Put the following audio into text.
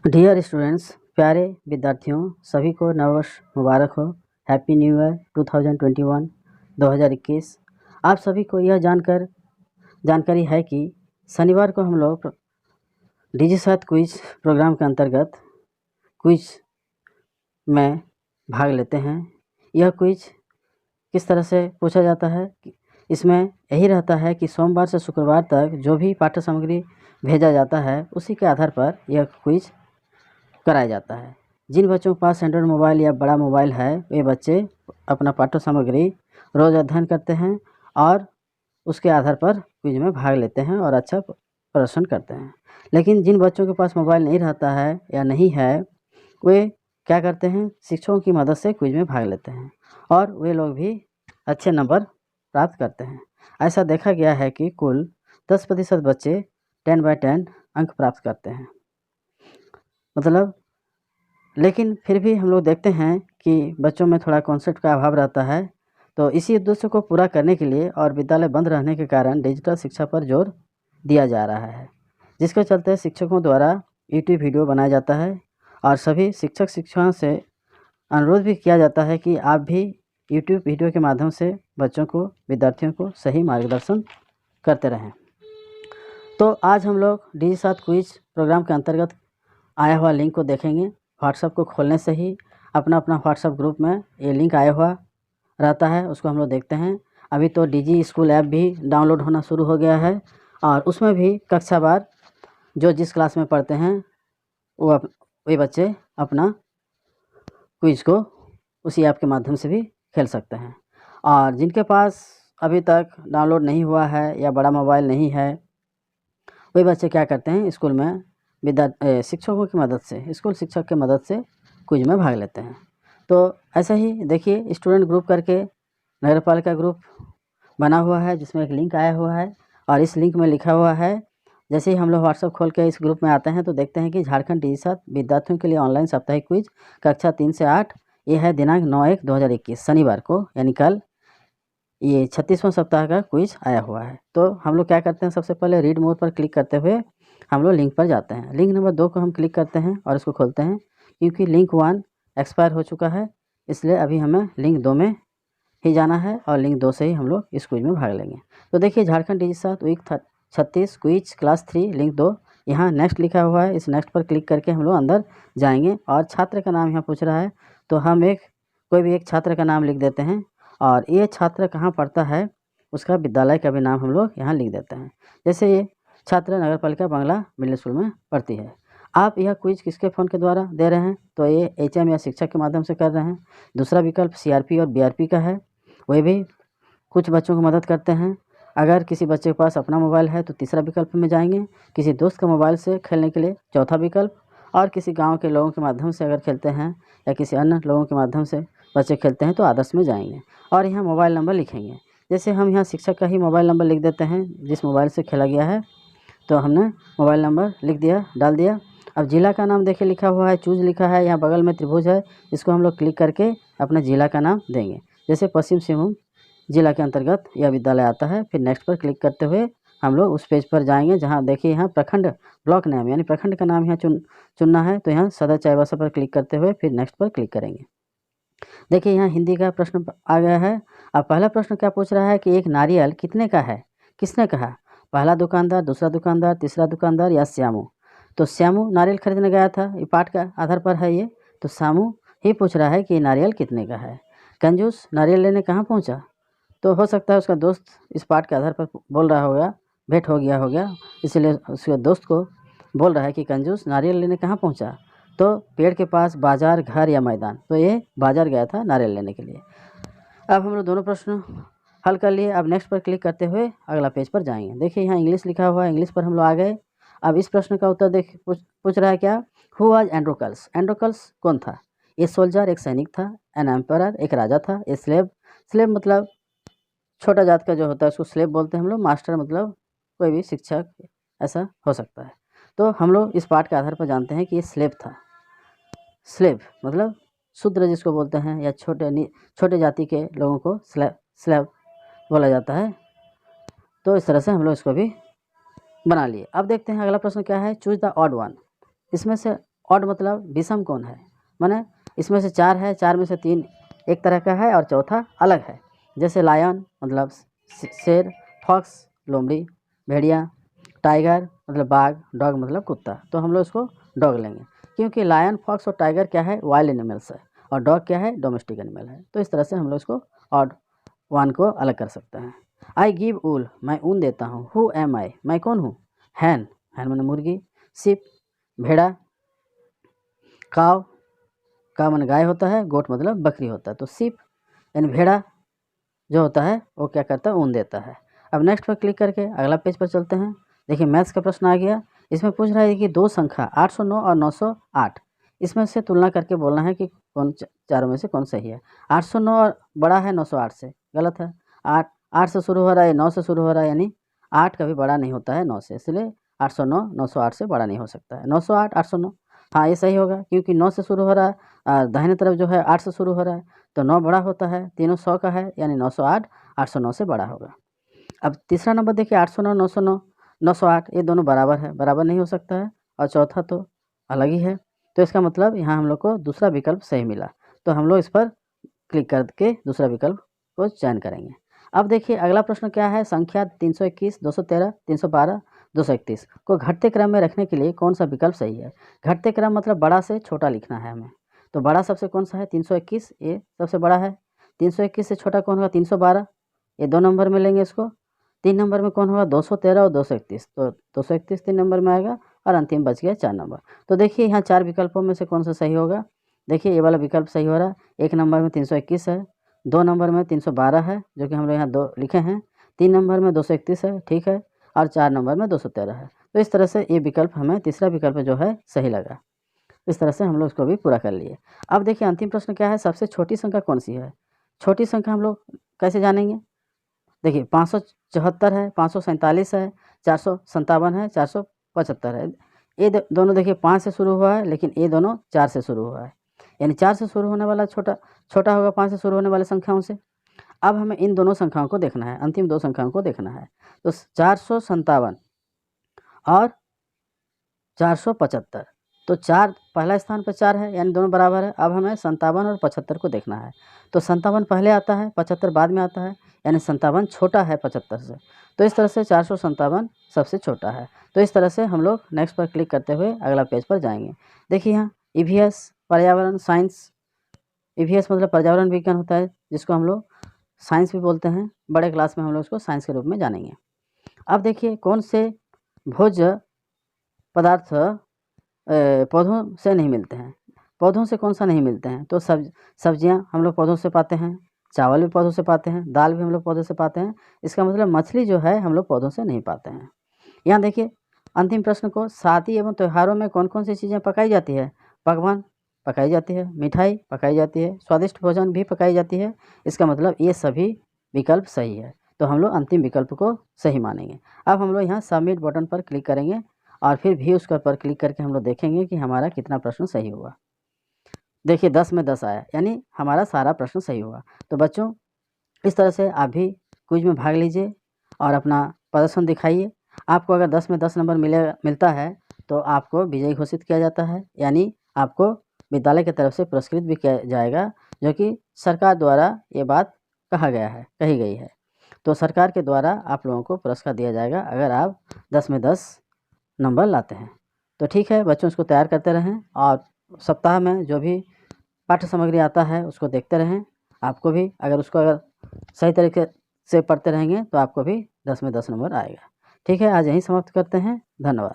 Dear students, प्यारे विद्यार्थियों, सभी को नववर्ष मुबारक हो। Happy new year 2021। आप सभी को यह जानकारी है कि शनिवार को हम लोग डिजिसात क्विज प्रोग्राम के अंतर्गत क्विज में भाग लेते हैं। यह क्विज किस तरह से पूछा जाता है, इसमें यही रहता है कि सोमवार से शुक्रवार तक जो भी पाठ्य सामग्री भेजा जाता है उसी के आधार पर यह क्विज कराया जाता है। जिन बच्चों के पास एंड्रॉयड मोबाइल या बड़ा मोबाइल है वे बच्चे अपना पाठ्य सामग्री रोज़ अध्ययन करते हैं और उसके आधार पर क्विज में भाग लेते हैं और अच्छा प्रदर्शन करते हैं। लेकिन जिन बच्चों के पास मोबाइल नहीं रहता है या नहीं है, वे क्या करते हैं, शिक्षकों की मदद से क्विज में भाग लेते हैं और वे लोग भी अच्छे नंबर प्राप्त करते हैं। ऐसा देखा गया है कि कुल 10% बच्चे 10/10 अंक प्राप्त करते हैं। लेकिन फिर भी हम लोग देखते हैं कि बच्चों में थोड़ा कॉन्सेप्ट का अभाव रहता है। तो इसी उद्देश्य को पूरा करने के लिए और विद्यालय बंद रहने के कारण डिजिटल शिक्षा पर जोर दिया जा रहा है, जिसके चलते शिक्षकों द्वारा यूट्यूब वीडियो बनाया जाता है और सभी शिक्षकों से अनुरोध भी किया जाता है कि आप भी यूट्यूब वीडियो के माध्यम से बच्चों को, विद्यार्थियों को सही मार्गदर्शन करते रहें। तो आज हम लोग डिजिसात क्विज प्रोग्राम के अंतर्गत आया हुआ लिंक को देखेंगे। व्हाट्सएप को खोलने से ही अपना व्हाट्सएप ग्रुप में ये लिंक आया हुआ रहता है, उसको हम लोग देखते हैं। अभी तो डिजी स्कूल ऐप भी डाउनलोड होना शुरू हो गया है और उसमें भी कक्षावार जो जिस क्लास में पढ़ते हैं वे बच्चे अपना क्विज को उसी ऐप के माध्यम से भी खेल सकते हैं। और जिनके पास अभी तक डाउनलोड नहीं हुआ है या बड़ा मोबाइल नहीं है, वे बच्चे क्या करते हैं, स्कूल में शिक्षकों की मदद से, स्कूल शिक्षक की मदद से क्विज में भाग लेते हैं। तो ऐसा ही देखिए, स्टूडेंट ग्रुप करके नगरपालिका ग्रुप बना हुआ है जिसमें एक लिंक आया हुआ है और इस लिंक में लिखा हुआ है, जैसे ही हम लोग व्हाट्सएप खोल के इस ग्रुप में आते हैं तो देखते हैं कि झारखंड डिजिसात विद्यार्थियों के लिए ऑनलाइन साप्ताहिक क्विज कक्षा 3 से 8, ये है दिनांक 9/1/2021 शनिवार को, यानी कल, ये 36वां सप्ताह का क्विज आया हुआ है। तो हम लोग क्या करते हैं, सबसे पहले रीड मोर पर क्लिक करते हुए हम लोग लिंक पर जाते हैं। लिंक नंबर 2 को हम क्लिक करते हैं और इसको खोलते हैं। क्योंकि लिंक 1 एक्सपायर हो चुका है, इसलिए अभी हमें लिंक 2 में ही जाना है और लिंक 2 से ही हम लोग इस क्विज में भाग लेंगे। तो देखिए, Jharkhand DigiSATH week 36 quiz class 3 link 2, यहाँ नेक्स्ट लिखा हुआ है। इस नेक्स्ट पर क्लिक करके हम लोग अंदर जाएंगे और छात्र का नाम यहाँ पूछ रहा है, तो हम कोई भी एक छात्र का नाम लिख देते हैं और ये छात्र कहाँ पढ़ता है उसका विद्यालय का भी नाम हम लोग यहाँ लिख देते हैं। जैसे ये छात्र नगरपालिका बंगला मिडिल स्कूल में पढ़ती है। आप यह क्विज किसके फ़ोन के द्वारा दे रहे हैं, तो ये HM या शिक्षक के माध्यम से कर रहे हैं। दूसरा विकल्प CRP और BRP का है, वे भी कुछ बच्चों की मदद करते हैं। अगर किसी बच्चे के पास अपना मोबाइल है तो तीसरा विकल्प में जाएंगे, किसी दोस्त का मोबाइल से खेलने के लिए चौथा विकल्प, और किसी गांव के लोगों के माध्यम से अगर खेलते हैं या किसी अन्य लोगों के माध्यम से बच्चे खेलते हैं तो आदर्श में जाएंगे और यहाँ मोबाइल नंबर लिखेंगे। जैसे हम यहाँ शिक्षक का ही मोबाइल नंबर लिख देते हैं जिस मोबाइल से खेला गया है, तो हमने मोबाइल नंबर लिख दिया, डाल दिया। अब जिला का नाम देखिए लिखा हुआ है, चूज लिखा है, यहाँ बगल में त्रिभुज है, इसको हम लोग क्लिक करके अपने जिला का नाम देंगे। जैसे पश्चिम सिंहभूम जिला के अंतर्गत यह विद्यालय आता है। फिर नेक्स्ट पर क्लिक करते हुए हम लोग उस पेज पर जाएंगे जहाँ देखिए यहाँ प्रखंड, ब्लॉक नाम यानी प्रखंड का नाम यहाँ चुनना है, तो यहाँ सदर चाईबासा पर क्लिक करते हुए फिर नेक्स्ट पर क्लिक करेंगे। देखिए यहाँ हिंदी का प्रश्न आ गया है। अब पहला प्रश्न क्या पूछ रहा है कि एक नारियल कितने का है, किसने कहा, पहला दुकानदार, दूसरा दुकानदार, तीसरा दुकानदार या श्यामू। तो श्यामू नारियल खरीदने गया था, ये पाठ का आधार पर है ये, तो श्यामू ही पूछ रहा है कि नारियल कितने का है। कंजूस नारियल लेने कहाँ पहुँचा, तो हो सकता है उसका दोस्त इस पाठ के आधार पर बोल रहा होगा, भेंट हो गया, इसलिए उसके दोस्त को बोल रहा है कि कंजूस नारियल लेने कहाँ पहुँचा, तो पेड़ के पास, बाजार, घर या मैदान। तो ये बाजार गया था नारियल लेने के लिए। अब हम लोग दोनों प्रश्न हल कर लिए। अब नेक्स्ट पर क्लिक करते हुए अगला पेज पर जाएंगे। देखिए यहाँ इंग्लिश लिखा हुआ है, इंग्लिश पर हम लोग आ गए। अब इस प्रश्न का उत्तर पूछ रहा है क्या, हु वाज एंड्रोकल्स। एंड्रोकल्स कौन था, ए सोल्जर एक सैनिक था, एन एम्परर एक राजा था, ए स्लेव, स्लेव मतलब छोटा जात का जो होता है उसको स्लेव बोलते हैं हम लोग, मास्टर मतलब कोई भी शिक्षक, ऐसा हो सकता है। तो हम लोग इस पाठ के आधार पर जानते हैं कि ये स्लेव था। स्लेव मतलब शूद्र जिसको बोलते हैं, या छोटे जाति के लोगों को स्लेव बोला जाता है। तो इस तरह से हम लोग इसको भी बना लिए। अब देखते हैं अगला प्रश्न क्या है, चूज द ऑड वन। इसमें से ऑड मतलब विषम कौन है, माने इसमें से 4 है, 4 में से 3 एक तरह का है और चौथा अलग है। जैसे लायन मतलब शेर, फॉक्स लोमड़ी, भेड़िया, टाइगर मतलब बाघ, डॉग मतलब कुत्ता। तो हम लोग इसको डॉग लेंगे, क्योंकि लायन, फॉक्स और टाइगर क्या है, वाइल्ड एनिमल्स है, और डॉग क्या है, डोमेस्टिक एनिमल है। तो इस तरह से हम लोग इसको ऑड वन को अलग कर सकते हैं। आई गिव ऊल, मैं ऊन देता हूँ। हु एम आई, मैं कौन हूँ। हैन, हैन माने मुर्गी। शिप, भेड़ा। काव, काव माने गाय होता है, गोट मतलब बकरी होता है। तो शिप यानी भेड़ा जो होता है वो क्या करता है, ऊन देता है। अब नेक्स्ट पर क्लिक करके अगला पेज पर चलते हैं। देखिए मैथ्स का प्रश्न आ गया। इसमें पूछ रहा है कि दो संख्या 809 और 908, इसमें से तुलना करके बोलना है कि कौन चारों में से कौन सही है। 809 और बड़ा है 908 से, गलत है। 8 से शुरू हो रहा है, 9 से शुरू हो रहा है, यानी 8 कभी बड़ा नहीं होता है 9 से, इसलिए 809 908 से बड़ा नहीं हो सकता है। 908 809, हाँ ये सही होगा, क्योंकि 9 से शुरू हो रहा है, दाहिने तरफ जो है 8 से शुरू हो रहा है, तो 9 बड़ा होता है, तीनों 100 का है, यानी 908 809 से बड़ा होगा। अब तीसरा नंबर देखिए 809 909 908, ये दोनों बराबर है, बराबर नहीं हो सकता है, और चौथा तो अलग ही है। तो इसका मतलब यहाँ हम लोग को दूसरा विकल्प सही मिला। तो हम लोग इस पर क्लिक करके दूसरा विकल्प को चयन करेंगे। अब देखिए अगला प्रश्न क्या है, संख्या 321 213 312 231 को घटते क्रम में रखने के लिए कौन सा विकल्प सही है। घटते क्रम मतलब बड़ा से छोटा लिखना है हमें। तो बड़ा सबसे कौन सा है, 321, ये सबसे बड़ा है। 321 से छोटा कौन होगा, 312, ये 2 नंबर में लेंगे इसको। 3 नंबर में कौन होगा, 213 और 231, तो 231 3 नंबर में आएगा, और अंतिम बच गया 4 नंबर। तो देखिए यहाँ 4 विकल्पों में से कौन सा सही होगा। देखिए ये वाला विकल्प सही हो रहा है। 1 नंबर में 321 है, 2 नंबर में 312 है, जो कि हम लोग यहाँ 2 लिखे हैं, 3 नंबर में 231 है, ठीक है, और 4 नंबर में 213 है। तो इस तरह से ये विकल्प हमें, तीसरा विकल्प जो है सही लगा। इस तरह से हम लोग इसको भी पूरा कर लिए। अब देखिए अंतिम प्रश्न क्या है, सबसे छोटी संख्या कौन सी है। छोटी संख्या हम लोग कैसे जानेंगे। देखिए 574 है, 547 है, 457 है, 475 है। ये दोनों देखिए 5 से शुरू हुआ है, लेकिन ये दोनों 4 से शुरू हुआ है, यानी 4 से शुरू होने वाला छोटा छोटा होगा 5 से शुरू होने वाली संख्याओं से। अब हमें इन दोनों संख्याओं को देखना है, अंतिम 2 संख्याओं को देखना है। तो 457 और 475, तो 4 पहला स्थान पर 4 है, यानी दोनों बराबर है। अब हमें 57 और 75 को देखना है। तो 57 पहले आता है, 75 बाद में आता है, यानी 57 छोटा है 75 से। तो इस तरह से 457 सबसे छोटा है। तो इस तरह से हम लोग नेक्स्ट पर क्लिक करते हुए अगला पेज पर जाएंगे। देखिए यहाँ ईवीएस, पर्यावरण साइंस, ईवीएस मतलब पर्यावरण विज्ञान होता है, जिसको हम लोग साइंस भी बोलते हैं। बड़े क्लास में हम लोग उसको साइंस के रूप में जानेंगे। अब देखिए कौन से भोज्य पदार्थ पौधों से नहीं मिलते हैं। पौधों से कौन सा नहीं मिलते हैं, तो सब्जियां हम लोग पौधों से पाते हैं, चावल भी पौधों से पाते हैं, दाल भी हम लोग पौधों से पाते हैं। इसका मतलब मछली जो है हम लोग पौधों से नहीं पाते हैं। यहाँ देखिए अंतिम प्रश्न को, शादी एवं त्योहारों में कौन कौन सी चीज़ें पकाई जाती है। पकवान पकाई जाती है, मिठाई पकाई जाती है, स्वादिष्ट भोजन भी पकाई जाती है। इसका मतलब ये सभी विकल्प सही है। तो हम लोग अंतिम विकल्प को सही मानेंगे। अब हम लोग यहाँ सबमिट बटन पर क्लिक करेंगे, और फिर भी उसका पर क्लिक करके हम लोग देखेंगे कि हमारा कितना प्रश्न सही हुआ। देखिए 10 में 10 आया, यानी हमारा सारा प्रश्न सही हुआ। तो बच्चों इस तरह से आप भी क्विज में भाग लीजिए और अपना प्रदर्शन दिखाइए। आपको अगर 10 में 10 नंबर मिलता है तो आपको विजयी घोषित किया जाता है, यानी आपको विद्यालय की तरफ से पुरस्कृत भी किया जाएगा, जो कि सरकार द्वारा ये बात कही गई है। तो सरकार के द्वारा आप लोगों को पुरस्कार दिया जाएगा अगर आप 10 में 10 नंबर लाते हैं। तो ठीक है बच्चों, इसको तैयार करते रहें, और सप्ताह में जो भी पाठ्य सामग्री आता है उसको देखते रहें। आपको भी अगर सही तरीके से पढ़ते रहेंगे तो आपको भी 10 में 10 नंबर आएगा। ठीक है, आज यहीं समाप्त करते हैं। धन्यवाद।